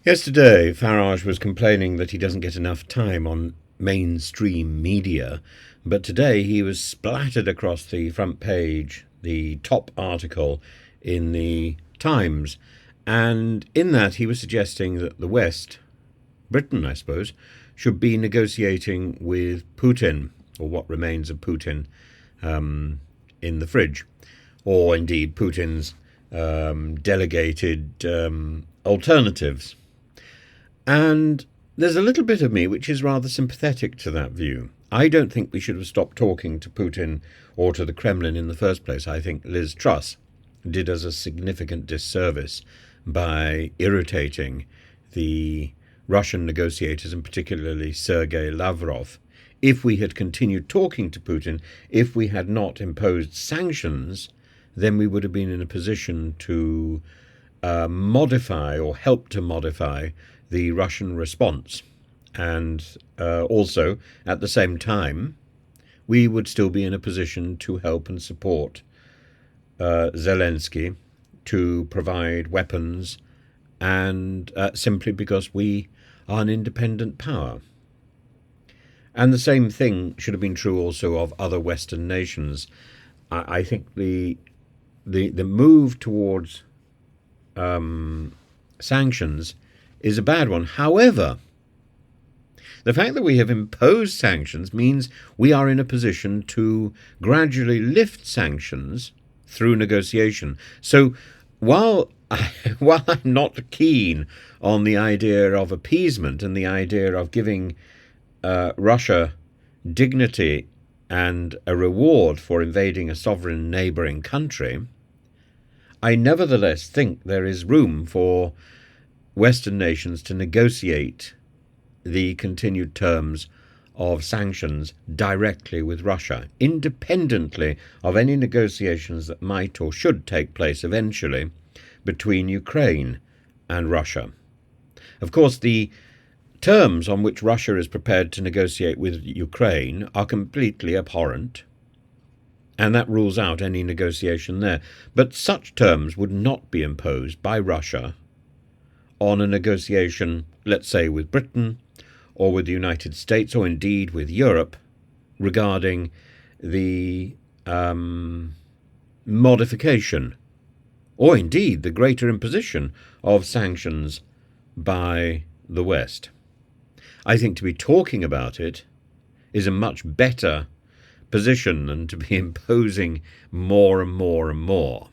Yesterday, Farage was complaining that he doesn't get enough time on mainstream media, but today he was splattered across the front page, the top article in the Times, and in that he was suggesting that the West, Britain, I suppose, should be negotiating with Putin, or what remains of Putin, in the fridge, or indeed Putin's delegated alternatives. And there's a little bit of me which is rather sympathetic to that view. I don't think we should have stopped talking to Putin or to the Kremlin in the first place. I think Liz Truss did us a significant disservice by irritating the Russian negotiators, and particularly Sergei Lavrov. If we had continued talking to Putin, if we had not imposed sanctions, then we would have been in a position to modify or help to modify the Russian response. And also, at the same time, we would still be in a position to help and support Zelensky to provide weapons, and simply because we are an independent power. And the same thing should have been true also of other Western nations. I think the move towards sanctions is a bad one. However, the fact that we have imposed sanctions means we are in a position to gradually lift sanctions through negotiation. So while I'm not keen on the idea of appeasement and the idea of giving Russia dignity and a reward for invading a sovereign neighbouring country, I nevertheless think there is room for Western nations to negotiate the continued terms of sanctions directly with Russia, independently of any negotiations that might or should take place eventually between Ukraine and Russia. Of course, the terms on which Russia is prepared to negotiate with Ukraine are completely abhorrent, and that rules out any negotiation there. But such terms would not be imposed by Russia on a negotiation, let's say, with Britain or with the United States, or indeed with Europe, regarding the modification or indeed the greater imposition of sanctions by the West. I think to be talking about it is a much better position than to be imposing more and more and more.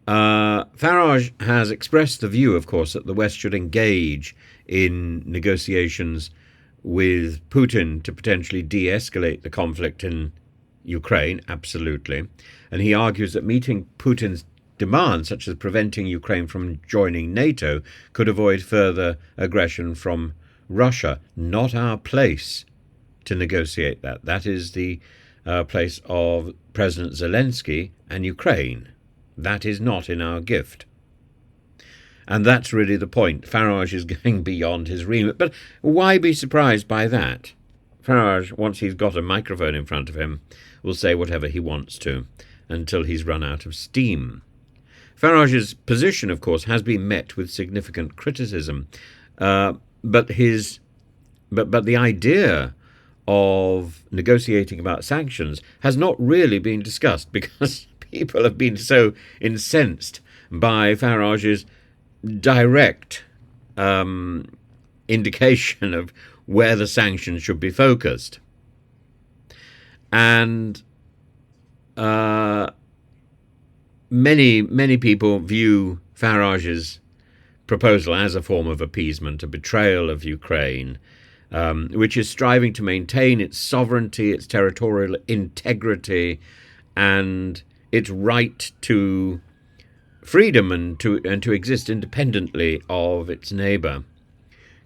Farage has expressed the view, of course, that the West should engage in negotiations with Putin to potentially de-escalate the conflict in Ukraine, absolutely. And he argues that meeting Putin's demands, such as preventing Ukraine from joining NATO, could avoid further aggression from Russia. Not our place to negotiate that. That is the place of President Zelensky and Ukraine. That is not in our gift. And that's really the point. Farage is going beyond his remit. But why be surprised by that? Farage, once he's got a microphone in front of him, will say whatever he wants to until he's run out of steam. Farage's position, of course, has been met with significant criticism. But the idea of negotiating about sanctions has not really been discussed, because people have been so incensed by Farage's direct indication of where the sanctions should be focused. And many people view Farage's proposal as a form of appeasement, a betrayal of Ukraine, which is striving to maintain its sovereignty, its territorial integrity, and its right to freedom and to exist independently of its neighbour.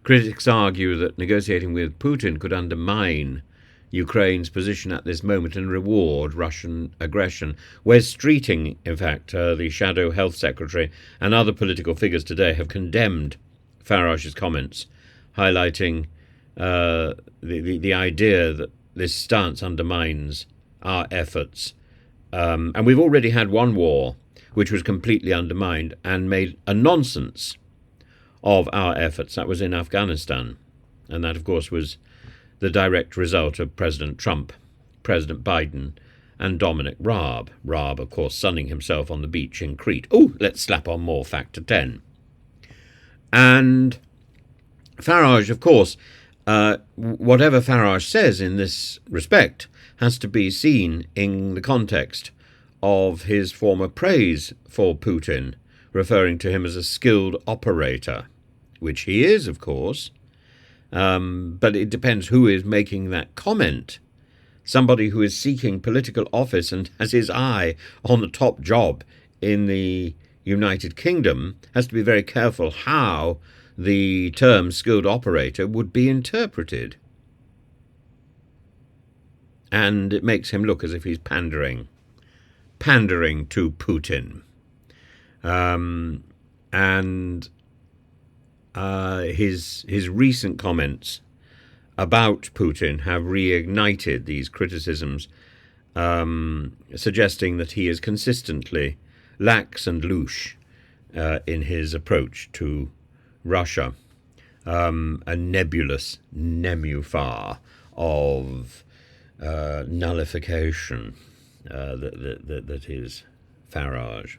Critics argue that negotiating with Putin could undermine Ukraine's position at this moment and reward Russian aggression. Wes Streeting, in fact, the Shadow Health Secretary, and other political figures today have condemned Farage's comments, highlighting the idea that this stance undermines our efforts. And we've already had one war which was completely undermined and made a nonsense of our efforts. That was in Afghanistan. And that, of course, was the direct result of President Trump, President Biden, and Dominic Raab. Raab, of course, sunning himself on the beach in Crete. Oh, let's slap on more factor 10. And Farage, of course, whatever Farage says in this respect has to be seen in the context of his former praise for Putin, referring to him as a skilled operator, which he is, of course, but it depends who is making that comment. Somebody who is seeking political office and has his eye on the top job in the United Kingdom has to be very careful how the term skilled operator would be interpreted. And it makes him look as if he's pandering to Putin. His recent comments about Putin have reignited these criticisms, suggesting that he is consistently lax and louche in his approach to Russia, a nebulous nenuphar of nullification that is Farage.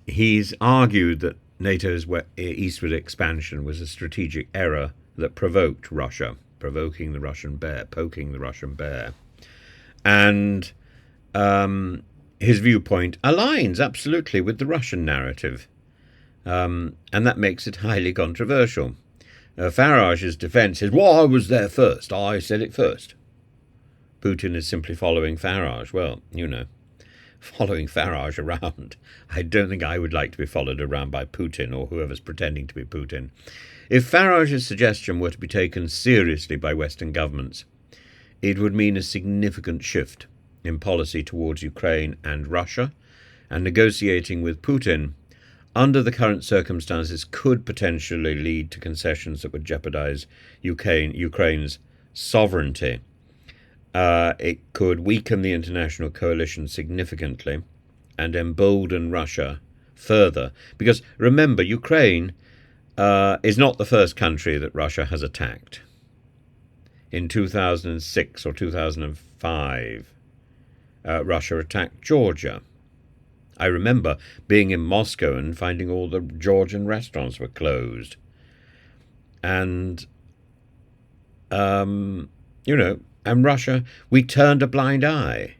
He's argued that NATO's eastward expansion was a strategic error that provoked Russia, poking the Russian bear. And his viewpoint aligns absolutely with the Russian narrative, and that makes it highly controversial. Farage's defense is, well, I was there first. I said it first. Putin is simply following Farage. Well, following Farage around. I don't think I would like to be followed around by Putin or whoever's pretending to be Putin. If Farage's suggestion were to be taken seriously by Western governments, it would mean a significant shift in policy towards Ukraine and Russia, and negotiating with Putin under the current circumstances could potentially lead to concessions that would jeopardize Ukraine's sovereignty. It could weaken the international coalition significantly and embolden Russia further. Because remember, Ukraine is not the first country that Russia has attacked. In 2006 or 2005, Russia attacked Georgia. I remember being in Moscow and finding all the Georgian restaurants were closed. And, and Russia, we turned a blind eye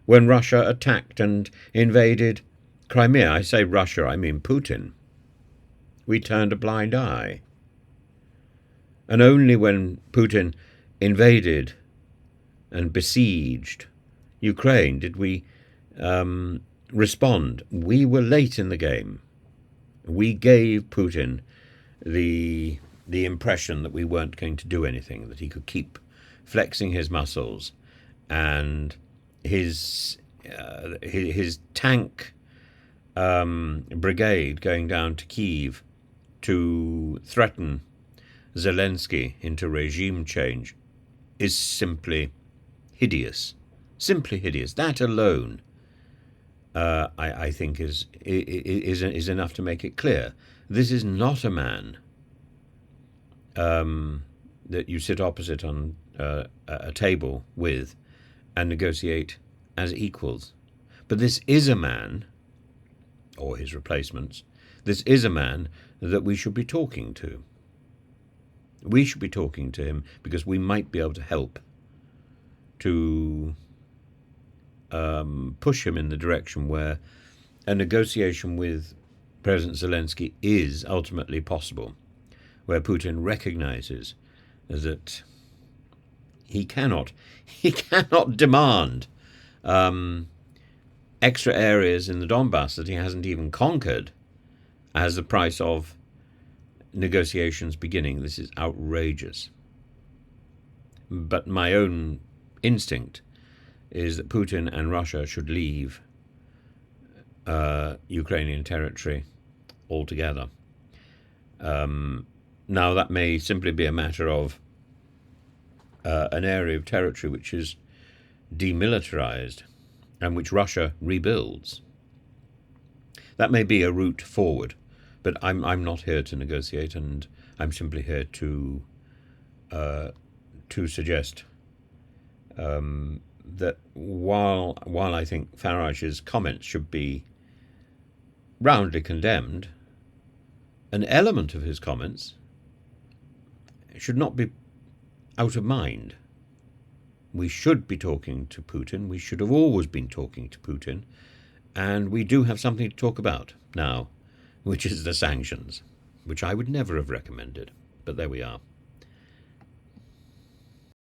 when Russia attacked and invaded Crimea. I say Russia, I mean Putin. We turned a blind eye. And only when Putin invaded and besieged Ukraine did we respond. We were late in the game. We gave Putin the impression that we weren't going to do anything, that he could keep flexing his muscles, and his tank brigade going down to Kyiv to threaten Zelensky into regime change is simply hideous. Simply hideous. That alone, I think, is enough to make it clear. This is not a man that you sit opposite on a table with and negotiate as equals. But this is a man, or his replacements, this is a man that we should be talking to. We should be talking to him because we might be able to help to push him in the direction where a negotiation with President Zelensky is ultimately possible, where Putin recognizes that he cannot demand extra areas in the Donbass that he hasn't even conquered as the price of negotiations beginning. This is outrageous. But my own instinct is that Putin and Russia should leave Ukrainian territory altogether. Now, that may simply be a matter of an area of territory which is demilitarized and which Russia rebuilds. That may be a route forward, But I'm not here to negotiate, and I'm simply here to suggest that while I think Farage's comments should be roundly condemned, an element of his comments should not be out of mind. We should be talking to Putin. We should have always been talking to Putin. And we do have something to talk about now, which is the sanctions, which I would never have recommended. But there we are.